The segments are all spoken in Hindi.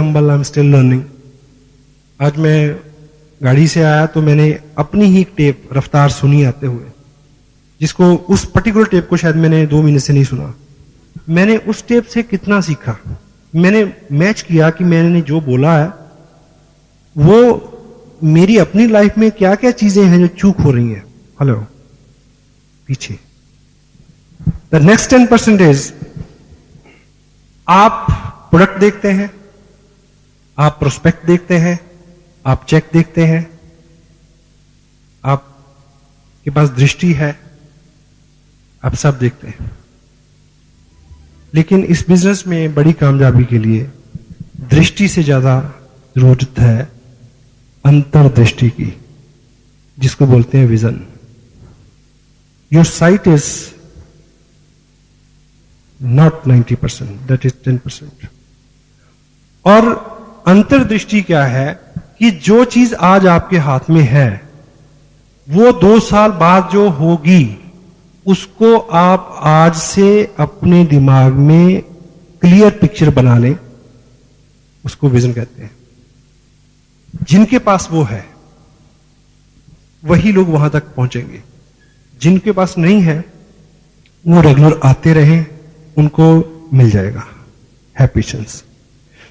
Humble, I am still learning. आज मैं गाड़ी से आया तो मैंने अपनी ही एक टेप रफ्तार सुनी आते हुए, जिसको उस पर्टिकुलर टेप को शायद मैंने 2 महीने से नहीं सुना। मैंने उस टेप से कितना सीखा, मैंने मैच किया कि मैंने जो बोला है वो मेरी अपनी लाइफ में क्या क्या चीजें हैं जो चूक हो रही हैं। हेलो, पीछे द नेक्स्ट 10% इज, आप प्रोडक्ट देखते हैं, आप प्रोस्पेक्ट देखते हैं, आप चेक देखते हैं, आपके पास दृष्टि है, आप सब देखते हैं। लेकिन इस बिजनेस में बड़ी कामयाबी के लिए दृष्टि से ज्यादा जरूरत है अंतर्दृष्टि की, जिसको बोलते हैं vision. Your site is not 90%, that is 10%। और अंतर्दृष्टि क्या है कि जो चीज आज आपके हाथ में है वो 2 साल बाद जो होगी उसको आप आज से अपने दिमाग में क्लियर पिक्चर बना लें, उसको विजन कहते हैं। जिनके पास वो है वही लोग वहां तक पहुंचेंगे, जिनके पास नहीं है वो रेगुलर आते रहें, उनको मिल जाएगा। है पेशेंस।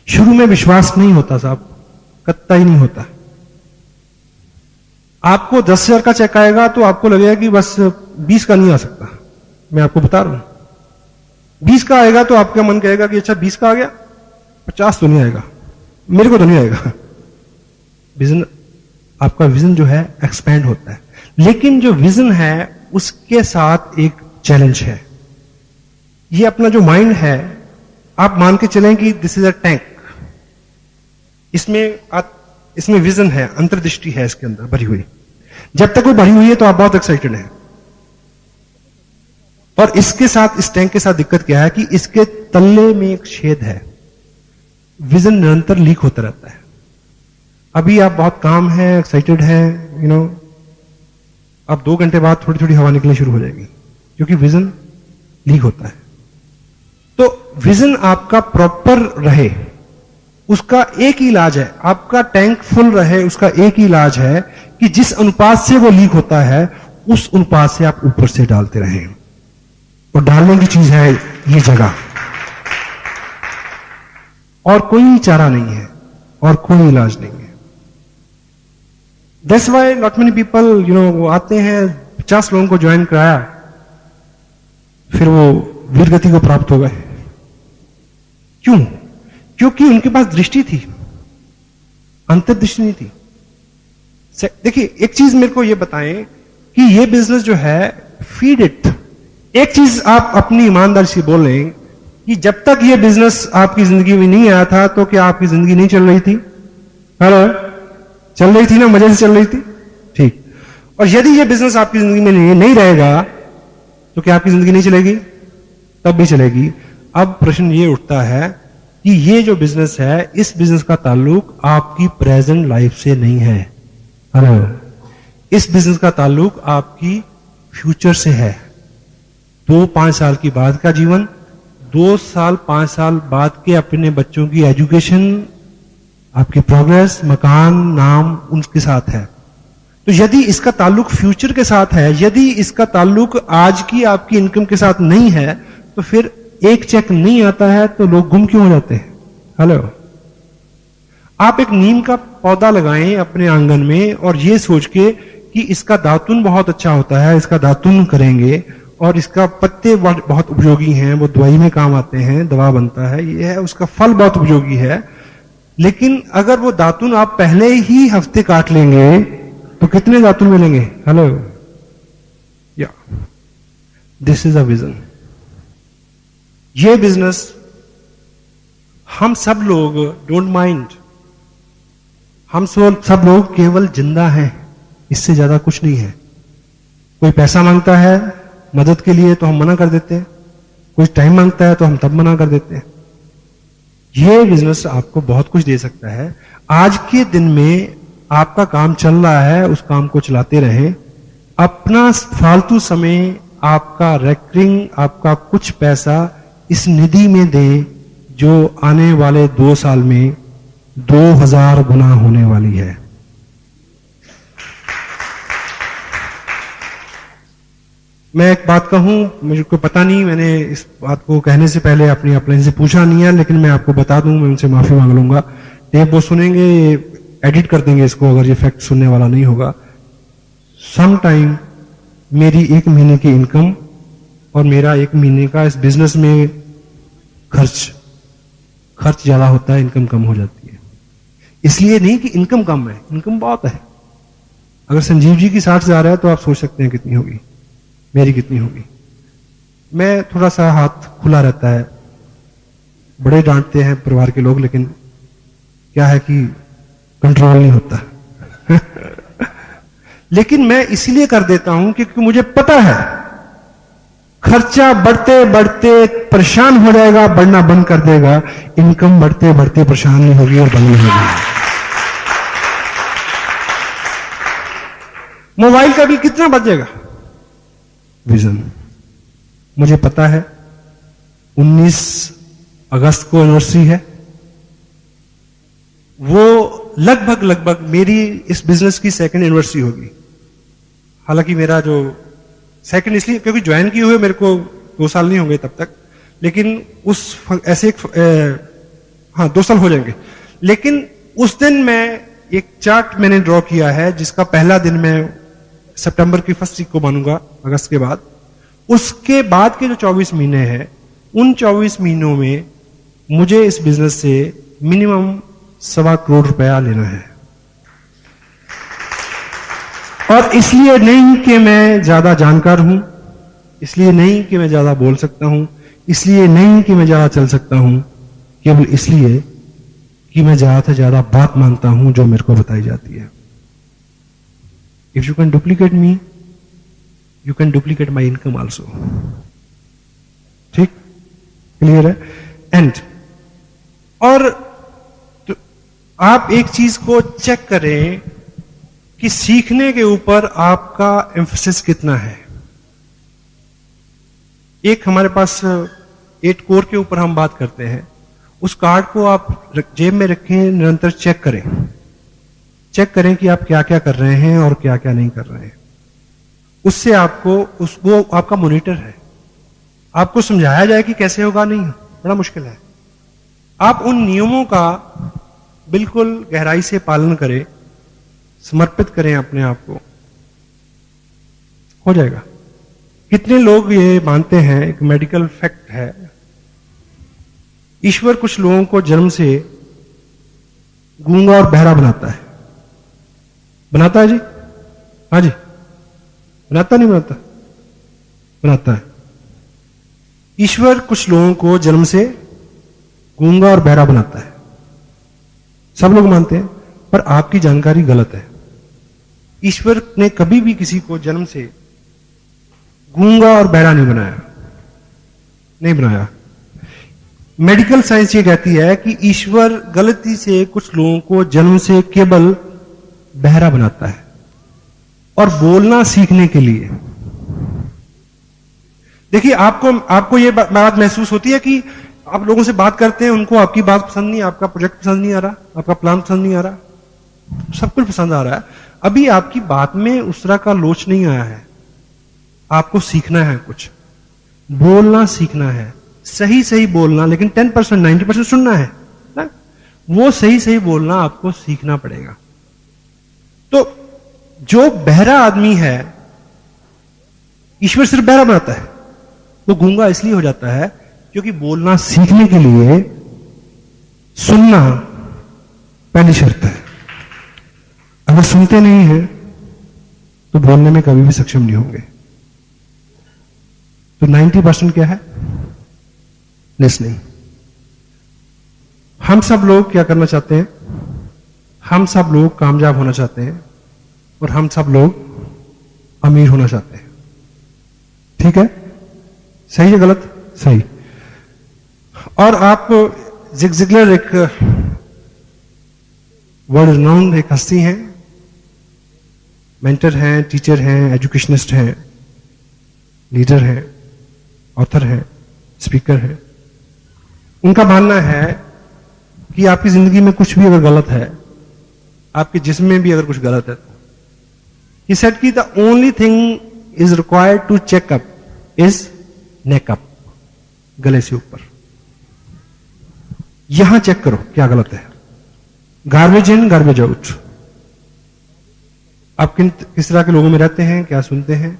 शुरू में विश्वास नहीं होता साहब, कतई नहीं होता। आपको 10,000 का चेक आएगा तो आपको लगेगा कि बस 20 का नहीं आ सकता। मैं आपको बता रहा हूं 20 का आएगा तो आपका मन कहेगा कि अच्छा 20 का आ गया, 50 तो नहीं आएगा, मेरे को तो नहीं आएगा। विजन, आपका विजन जो है एक्सपैंड होता है। लेकिन जो विजन है उसके साथ एक चैलेंज है। ये अपना जो माइंड है, आप मान के चलें कि दिस इज अ टैंक, इसमें विजन है, अंतर्दृष्टि है इसके अंदर भरी हुई। जब तक वो भरी हुई है तो आप बहुत एक्साइटेड हैं। और इसके साथ, इस टैंक के साथ दिक्कत क्या है कि इसके तल्ले में एक छेद है। विजन निरंतर लीक होता रहता है। अभी आप बहुत काम है, एक्साइटेड हैं, यू नो, अब 2 घंटे बाद थोड़ी थोड़ी हवा निकलनी शुरू हो जाएगी, क्योंकि विजन लीक होता है। तो विजन आपका प्रॉपर रहे, उसका एक ही इलाज है, आपका टैंक फुल रहे, उसका एक ही इलाज है कि जिस अनुपात से वो लीक होता है उस अनुपात से आप ऊपर से डालते रहें। और डालने की चीज है ये जगह, और कोई चारा नहीं है और कोई इलाज नहीं है। That's why not many people, you know, वो आते हैं, 50 लोगों को ज्वाइन कराया, फिर वो वीर गति को प्राप्त हो गए। क्यों? क्योंकि उनके पास दृष्टि थी, अंतर्दृष्टि नहीं थी। देखिए, एक चीज मेरे को ये बताएं कि ये बिजनेस जो है, फीड इट। एक चीज आप अपनी ईमानदारी से बोलें कि जब तक ये बिजनेस आपकी जिंदगी में नहीं आया था तो क्या आपकी जिंदगी नहीं चल रही थी? हेलो, चल रही थी ना, मजे से चल रही थी, ठीक। और यदि ये बिजनेस आपकी जिंदगी में नहीं रहेगा तो क्या आपकी जिंदगी नहीं चलेगी? तब भी चलेगी। अब प्रश्न ये उठता है कि ये जो बिजनेस है, इस बिजनेस का ताल्लुक आपकी प्रेजेंट लाइफ से नहीं है। हेलो, इस बिजनेस का ताल्लुक आपकी फ्यूचर से है। 2-5 साल की बाद का जीवन, 2 साल 5 साल बाद के अपने बच्चों की एजुकेशन, आपकी प्रोग्रेस, मकान, नाम, उनके साथ है। तो यदि इसका ताल्लुक फ्यूचर के साथ है, यदि इसका ताल्लुक आज की आपकी इनकम के साथ नहीं है, तो फिर एक चेक नहीं आता है तो लोग गुम क्यों हो जाते हैं? हेलो, आप एक नीम का पौधा लगाएं अपने आंगन में और ये सोच के कि इसका दातुन बहुत अच्छा होता है, इसका दातुन करेंगे और इसका पत्ते बहुत उपयोगी हैं, वो दवाई में काम आते हैं, दवा बनता है, ये है, उसका फल बहुत उपयोगी है। लेकिन अगर वो दातुन आप पहले ही हफ्ते काट लेंगे तो कितने दातुन मिलेंगे? हेलो, या दिस इज अ विजन। ये बिजनेस हम सब लोग डोंट माइंड, हम सब लोग केवल जिंदा हैं, इससे ज्यादा कुछ नहीं है। कोई पैसा मांगता है मदद के लिए तो हम मना कर देते हैं, कोई टाइम मांगता है तो हम तब मना कर देते हैं। ये बिजनेस आपको बहुत कुछ दे सकता है। आज के दिन में आपका काम चल रहा है, उस काम को चलाते रहें। अपना फालतू समय, आपका रेकरिंग, आपका कुछ पैसा इस निधि में दें जो आने वाले 2 साल में 2000 गुना होने वाली है। मैं एक बात कहूं, मुझे को पता नहीं, मैंने इस बात को कहने से पहले अपनी अपलाइन से पूछा नहीं है, लेकिन मैं आपको बता दूं, मैं उनसे माफी मांग लूंगा। टेप वो सुनेंगे, एडिट कर देंगे इसको अगर ये फैक्ट सुनने वाला नहीं होगा। सम टाइम मेरी 1 महीने की इनकम और मेरा 1 महीने का इस बिजनेस में खर्च ज्यादा होता है, इनकम कम हो जाती है। इसलिए नहीं कि इनकम कम है, इनकम बहुत है। अगर संजीव जी की 60 हजार है तो आप सोच सकते हैं कितनी होगी, मेरी कितनी होगी। मैं थोड़ा सा हाथ खुला रहता है, बड़े डांटते हैं परिवार के लोग, लेकिन क्या है कि कंट्रोल नहीं होता। लेकिन मैं इसलिए कर देता हूं क्योंकि मुझे पता है खर्चा बढ़ते बढ़ते परेशान हो जाएगा, बढ़ना बंद कर देगा। इनकम बढ़ते बढ़ते परेशान नहीं होगी और बंद नहीं होगी। मोबाइल का बिल कितना बचेगा? विजन, मुझे पता है 19 अगस्त को एनिवर्सरी है, वो लगभग मेरी इस बिजनेस की 2nd एनिवर्सरी होगी। हालांकि मेरा जो 2nd इसलिए क्योंकि ज्वाइन किए हुए मेरे को 2 साल नहीं होंगे तब तक, लेकिन उस ऐसे हाँ 2 साल हो जाएंगे। लेकिन उस दिन मैं एक चार्ट मैंने ड्रॉ किया है, जिसका पहला दिन मैं सितंबर की 1st वीक को मानूंगा, अगस्त के बाद। उसके बाद के जो 24 महीने हैं, उन 24 महीनों में मुझे इस बिजनेस से मिनिमम 1.25 करोड़ रुपया लेना है। और इसलिए नहीं कि मैं ज्यादा जानकार हूं, इसलिए नहीं कि मैं ज्यादा बोल सकता हूं, इसलिए नहीं कि मैं ज्यादा चल सकता हूं, केवल इसलिए कि मैं ज्यादा से ज्यादा बात मानता हूं जो मेरे को बताई जाती है। If you can duplicate me, you can duplicate my income also. ठीक, क्लियर है? एंड और तो आप एक चीज को चेक करें कि सीखने के ऊपर आपका एम्फेसिस कितना है। एक हमारे पास 8 कोर के ऊपर हम बात करते हैं, उस कार्ड को आप जेब में रखें, निरंतर चेक करें कि आप क्या क्या कर रहे हैं और क्या क्या नहीं कर रहे हैं। उससे आपको वो आपका मॉनिटर है। आपको समझाया जाए कि कैसे होगा, नहीं, बड़ा मुश्किल है। आप उन नियमों का बिल्कुल गहराई से पालन करें, समर्पित करें अपने आप को, हो जाएगा। कितने लोग ये मानते हैं, एक मेडिकल फैक्ट है, ईश्वर कुछ लोगों को जन्म से गूंगा और बहरा बनाता है। बनाता है जी? हाँ जी, बनाता नहीं बनाता? बनाता है। ईश्वर कुछ लोगों को जन्म से गूंगा और बहरा बनाता है, सब लोग मानते हैं, पर आपकी जानकारी गलत है। ईश्वर ने कभी भी किसी को जन्म से गूंगा और बहरा नहीं बनाया, नहीं बनाया। मेडिकल साइंस ये कहती है कि ईश्वर गलती से कुछ लोगों को जन्म से केवल बहरा बनाता है, और बोलना सीखने के लिए। देखिए, आपको ये बात महसूस होती है कि आप लोगों से बात करते हैं, उनको आपकी बात पसंद नहीं, आपका प्रोजेक्ट पसंद नहीं आ रहा, आपका प्लान पसंद नहीं आ रहा, सब कुछ पसंद आ रहा है, अभी आपकी बात में उस तरह का लोच नहीं आया है। आपको सीखना है, कुछ बोलना सीखना है, सही सही बोलना, लेकिन 10% 90% सुनना है ना? वो सही सही बोलना आपको सीखना पड़ेगा। तो जो बहरा आदमी है, ईश्वर सिर्फ बहरा बनाता है, वो गूंगा इसलिए हो जाता है क्योंकि बोलना सीखने के लिए सुनना पहली शर्त है। अगर सुनते नहीं हैं तो बोलने में कभी भी सक्षम नहीं होंगे। तो 90% क्या है? लिसनिंग। हम सब लोग क्या करना चाहते हैं? हम सब लोग कामयाब होना चाहते हैं, और हम सब लोग अमीर होना चाहते हैं। ठीक है? सही है गलत? सही। और आप जिग जिगलर एक वर्ल्ड रिनाउंड एक हस्ती हैं, मेंटर हैं, टीचर हैं, एजुकेशनिस्ट हैं, लीडर हैं, ऑथर हैं, स्पीकर हैं। उनका मानना है कि आपकी जिंदगी में कुछ भी अगर गलत है, आपके जिस्म में भी अगर कुछ गलत है, he said कि the only thing is required to check up is neck up, गले से ऊपर। यहां चेक करो क्या गलत है। Garbage in garbage out. आप किस तरह के लोगों में रहते हैं, क्या सुनते हैं,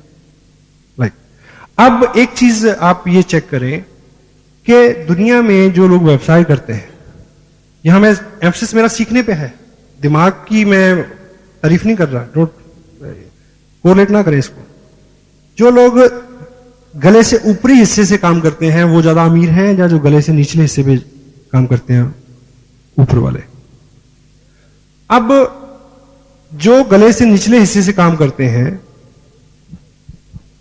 लाइक अब एक चीज आप ये चेक करें कि दुनिया में जो लोग व्यवसाय करते हैं, यहां मैं एम्फसिस मेरा सीखने पे है, दिमाग की मैं तारीफ नहीं कर रहा, डोंट कोरिलेट ना करें इसको। जो लोग गले से ऊपरी हिस्से से काम करते हैं वो ज्यादा अमीर हैं, या जो गले से निचले हिस्से पे काम करते हैं ऊपर वाले। अब जो गले से निचले हिस्से से काम करते हैं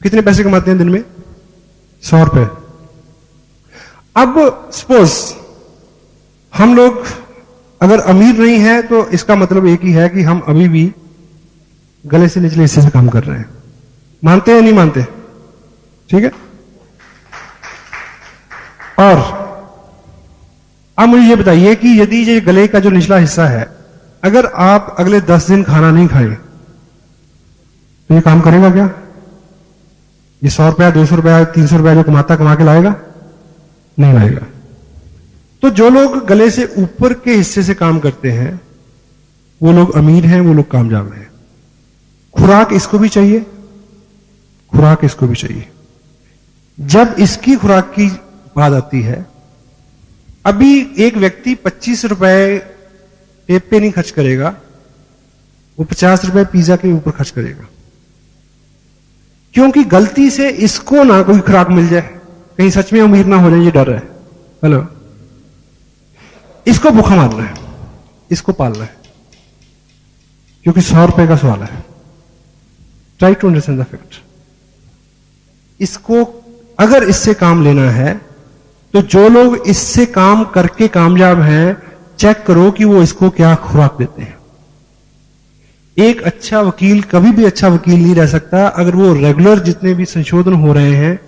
कितने पैसे कमाते हैं दिन में? 100 रुपए। अब सपोज हम लोग अगर अमीर नहीं है तो इसका मतलब एक ही है कि हम अभी भी गले से निचले हिस्से से काम कर रहे हैं। मानते हैं नहीं मानते? ठीक है। और अब मुझे ये बताइए कि यदि ये गले का जो निचला हिस्सा है, अगर आप अगले 10 दिन खाना नहीं खाए तो ये काम करेगा क्या? ये 100 रुपया, 200 रुपया, 300 रुपया जो कमा के लाएगा? नहीं लाएगा। तो जो लोग गले से ऊपर के हिस्से से काम करते हैं वो लोग अमीर हैं, वो लोग कामयाब हैं। खुराक इसको भी चाहिए, खुराक इसको भी चाहिए। जब इसकी खुराक की बात आती है, अभी एक व्यक्ति 25 रुपए टेप पे नहीं खर्च करेगा, वो 50 रुपए पिज्जा के ऊपर खर्च करेगा, क्योंकि गलती से इसको ना कोई खुराक मिल जाए, कहीं सच में अमीर ना हो जाए, ये डर है। हेलो, इसको भूखा मारना है, इसको पालना है, क्योंकि 100 रुपए का सवाल है। Try to understand the fact. इसको अगर इससे काम लेना है तो जो लोग इससे काम करके कामयाब हैं, चेक करो कि वो इसको क्या खुराक देते हैं। एक अच्छा वकील कभी भी अच्छा वकील नहीं रह सकता अगर वो रेगुलर जितने भी संशोधन हो रहे हैं,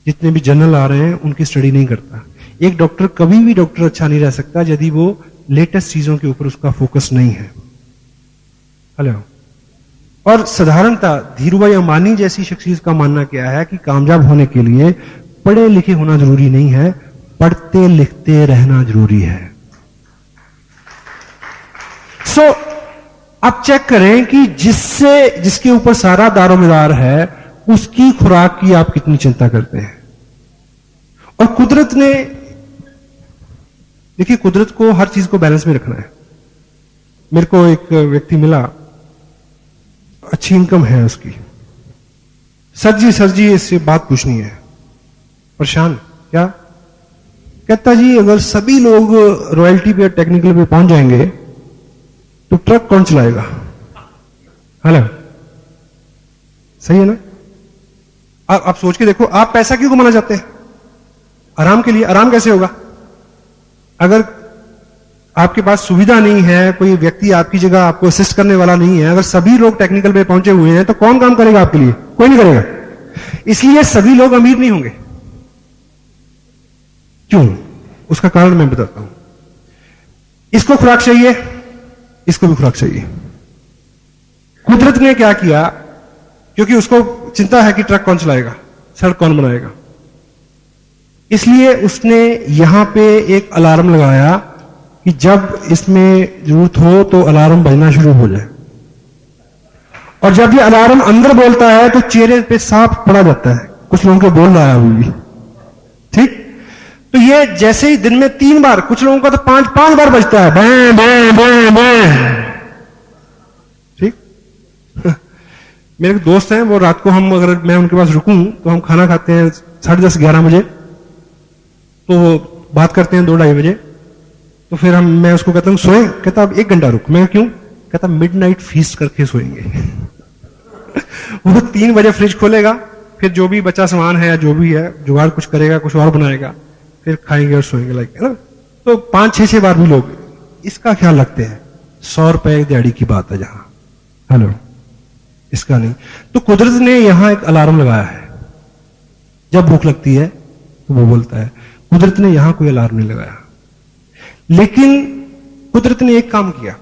जितने भी जर्नल आ रहे हैं, उनकी स्टडी नहीं करता। एक डॉक्टर कभी भी डॉक्टर अच्छा नहीं रह सकता यदि वो लेटेस्ट चीजों के ऊपर उसका फोकस नहीं है। हेलो। और साधारणता धीरूभाई अंबानी जैसी शख्सियत का मानना क्या है कि कामयाब होने के लिए पढ़े लिखे होना जरूरी नहीं है, पढ़ते लिखते रहना जरूरी है। सो आप चेक करें कि जिसके ऊपर सारा दारोमदार है उसकी खुराक की आप कितनी चिंता करते हैं। और कुदरत ने, देखिए कुदरत को हर चीज को बैलेंस में रखना है। मेरे को एक व्यक्ति मिला, अच्छी इनकम है उसकी, सर जी इससे बात पूछनी है, परेशान क्या? कहता जी अगर सभी लोग रॉयल्टी पे टेक्निकल पे पहुंच जाएंगे तो ट्रक कौन चलाएगा? हेलो, सही है ना? आप सोच के देखो, आप पैसा क्यों कमाना चाहते हैं? आराम के लिए। आराम कैसे होगा? अगर आपके पास सुविधा नहीं है, कोई व्यक्ति आपकी जगह आपको असिस्ट करने वाला नहीं है, अगर सभी लोग टेक्निकल पे पहुंचे हुए हैं तो कौन काम करेगा आपके लिए? कोई नहीं करेगा। इसलिए सभी लोग अमीर नहीं होंगे। क्यों? उसका कारण मैं बताता हूं। इसको खुराक चाहिए, इसको भी खुराक चाहिए। कुदरत ने क्या किया, क्योंकि उसको चिंता है कि ट्रक कौन चलाएगा, सड़क कौन बनाएगा, इसलिए उसने यहां पे एक अलार्म लगाया कि जब इसमें जरूरत हो तो अलार्म बजना शुरू हो जाए। और जब ये अलार्म अंदर बोलता है तो चेहरे पे साफ पड़ा जाता है। कुछ लोगों को बोल रहा है अभी भी, ठीक? तो ये जैसे ही दिन में 3 बार, कुछ लोगों का तो 5 बार बजता है, बैं बैं बैं बैं, ठीक? मेरे दोस्त हैं, वो रात को हम अगर मैं उनके पास रुकूं तो हम खाना खाते हैं 10:30 11 बजे, तो बात करते हैं 2-2:30 बजे। तो फिर मैं उसको कहता हूं सोए, कहता अब 1 घंटा रुक। मैं क्यों? कहता मिडनाइट फीस्ट करके सोएंगे। वो 3 बजे फ्रिज खोलेगा, फिर जो भी बचा सामान है या जो भी है जुगाड़ कुछ करेगा, कुछ और बनाएगा, फिर खाएंगे और सोएंगे, लाइक है ना। तो 5-6 बार भी लोग इसका ख्याल रखते हैं। 100 रुपए दिहाड़ी की बात है जहां, हेलो, इसका नहीं। तो कुदरत ने यहां एक अलार्म लगाया है, जब भूख लगती है तो वो बोलता है। कुदरत ने यहां कोई अलार्म नहीं लगाया। लेकिन कुदरत ने एक काम किया,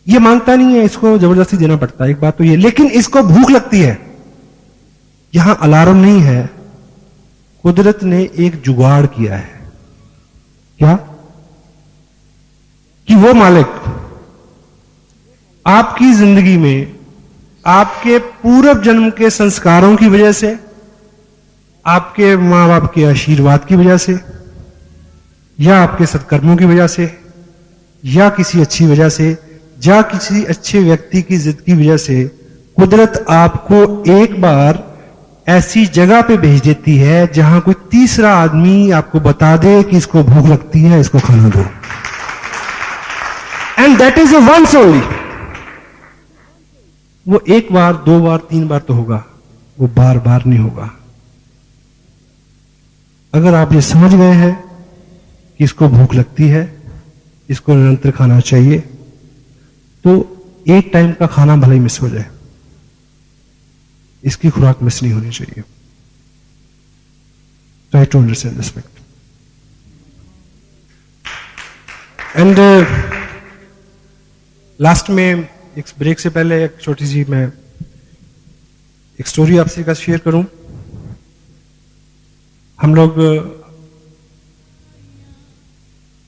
ये मांगता नहीं है, इसको जबरदस्ती देना पड़ता है, एक बात तो ये, लेकिन इसको भूख लगती है। यहां अलार्म नहीं है, कुदरत ने एक जुगाड़ किया है। क्या? कि वो मालिक आपकी जिंदगी में आपके पूर्व जन्म के संस्कारों की वजह से, आपके मां बाप के आशीर्वाद की वजह से, या आपके सत्कर्मों की वजह से, या किसी अच्छी वजह से, या किसी अच्छे व्यक्ति की जिद की वजह से, कुदरत आपको एक बार ऐसी जगह पे भेज देती है जहां कोई तीसरा आदमी आपको बता दे कि इसको भूख लगती है, इसको खाना दो। And that is once only. वो एक बार, दो बार, तीन बार तो होगा, वो बार बार नहीं होगा। अगर आप ये समझ गए हैं कि इसको भूख लगती है, इसको निरंतर खाना चाहिए, तो एक टाइम का खाना भले ही मिस हो जाए, इसकी खुराक मिस नहीं होनी चाहिए। Try to understand this fact. And last में, एक ब्रेक से पहले एक छोटी सी मैं एक स्टोरी आपसे का शेयर करूं। हम लोग,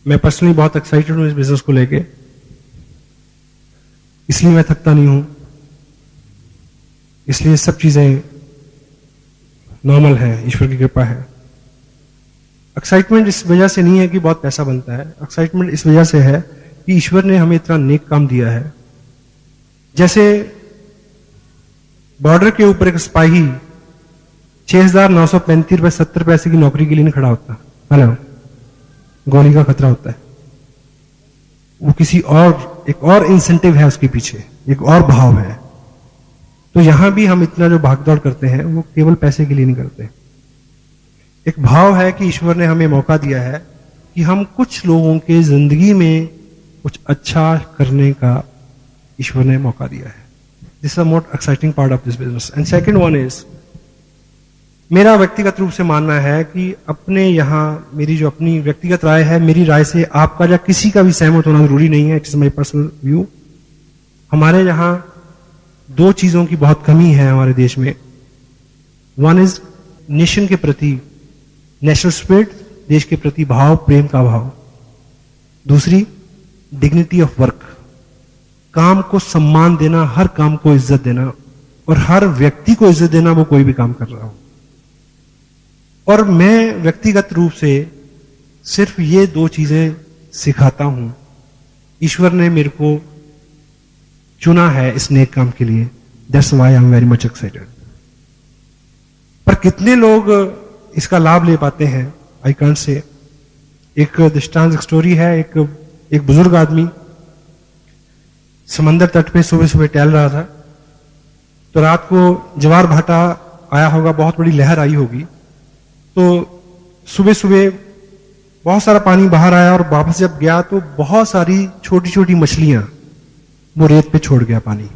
मैं पर्सनली बहुत एक्साइटेड हूं इस बिजनेस को लेके, इसलिए मैं थकता नहीं हूं, इसलिए सब चीजें नॉर्मल है, ईश्वर की कृपा है। एक्साइटमेंट इस वजह से नहीं है कि बहुत पैसा बनता है, एक्साइटमेंट इस वजह से है कि ईश्वर ने हमें इतना नेक काम दिया है। जैसे बॉर्डर के ऊपर एक सिपाही 6,935 रुपए 70 पैसे की नौकरी के लिए नहीं खड़ा होता, हेलो, गोली का खतरा होता है। वो किसी और, एक और इंसेंटिव है उसके पीछे, एक और भाव है। तो यहां भी हम इतना जो भागदौड़ करते हैं वो केवल पैसे के लिए नहीं करते। एक भाव है कि ईश्वर ने हमें मौका दिया है कि हम कुछ लोगों के जिंदगी में कुछ अच्छा करने का ईश्वर ने मौका दिया है। This is the most exciting part of this business. And second one is, मेरा व्यक्तिगत रूप से मानना है कि अपने यहां, मेरी जो अपनी व्यक्तिगत राय है, मेरी राय से आपका या किसी का भी सहमत होना जरूरी नहीं है, it is my personal view. हमारे यहां दो चीजों की बहुत कमी है हमारे देश में। वन इज नेशन के प्रति, नेशनल स्पिरिट, देश के प्रति भाव, प्रेम का भाव। दूसरी, डिग्निटी ऑफ वर्क, काम को सम्मान देना, हर काम को इज्जत देना, और हर व्यक्ति को इज्जत देना, वो कोई भी काम कर रहा हो। और मैं व्यक्तिगत रूप से सिर्फ ये दो चीजें सिखाता हूं। ईश्वर ने मेरे को चुना है इस नेक काम के लिए, that's why I am very much excited. पर कितने लोग इसका लाभ ले पाते हैं, आई कांट से। एक दृष्टांत, एक स्टोरी है। एक बुजुर्ग आदमी समंदर तट पे सुबह सुबह टहल रहा था, तो रात को ज्वार भाटा आया होगा, बहुत बड़ी लहर आई होगी, तो सुबह सुबह बहुत सारा पानी बाहर आया, और वापस जब गया तो बहुत सारी छोटी छोटी मछलियां वो रेत पे छोड़ गया पानी।